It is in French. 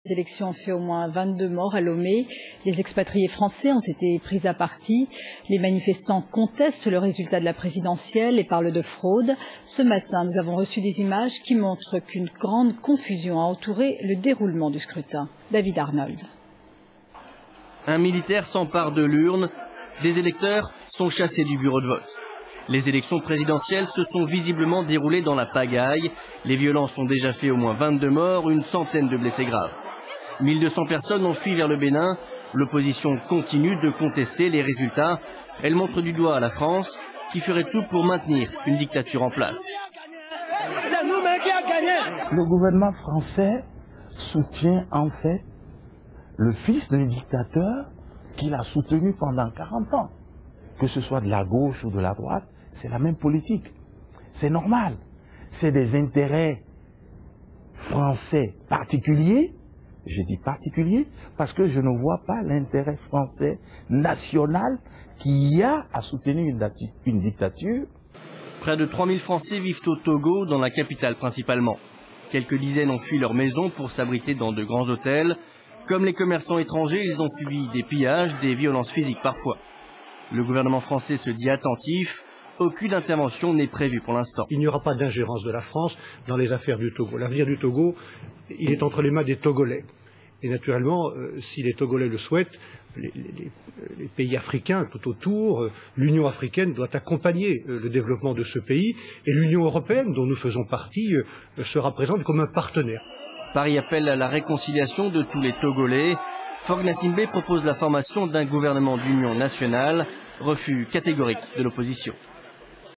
Les élections ont fait au moins 22 morts à Lomé. Les expatriés français ont été pris à partie. Les manifestants contestent le résultat de la présidentielle et parlent de fraude. Ce matin, nous avons reçu des images qui montrent qu'une grande confusion a entouré le déroulement du scrutin. David Arnold. Un militaire s'empare de l'urne. Des électeurs sont chassés du bureau de vote. Les élections présidentielles se sont visiblement déroulées dans la pagaille. Les violences ont déjà fait au moins 22 morts, une centaine de blessés graves. 1200 personnes ont fui vers le Bénin. L'opposition continue de contester les résultats. Elle montre du doigt à la France, qui ferait tout pour maintenir une dictature en place. Le gouvernement français soutient en fait le fils d'un dictateur qu'il a soutenu pendant 40 ans. Que ce soit de la gauche ou de la droite, c'est la même politique. C'est normal. C'est des intérêts français particuliers. Je dis particulier parce que je ne vois pas l'intérêt français national qu'il y a à soutenir une dictature. Près de 3000 Français vivent au Togo, dans la capitale principalement. Quelques dizaines ont fui leur maison pour s'abriter dans de grands hôtels. Comme les commerçants étrangers, ils ont subi des pillages, des violences physiques parfois. Le gouvernement français se dit attentif. Aucune intervention n'est prévue pour l'instant. Il n'y aura pas d'ingérence de la France dans les affaires du Togo. L'avenir du Togo, il est entre les mains des Togolais. Et naturellement, si les Togolais le souhaitent, les pays africains tout autour, l'Union africaine doit accompagner le développement de ce pays. Et l'Union européenne, dont nous faisons partie, sera présente comme un partenaire. Paris appelle à la réconciliation de tous les Togolais. Faure Gnassingbé propose la formation d'un gouvernement d'union nationale. Refus catégorique de l'opposition.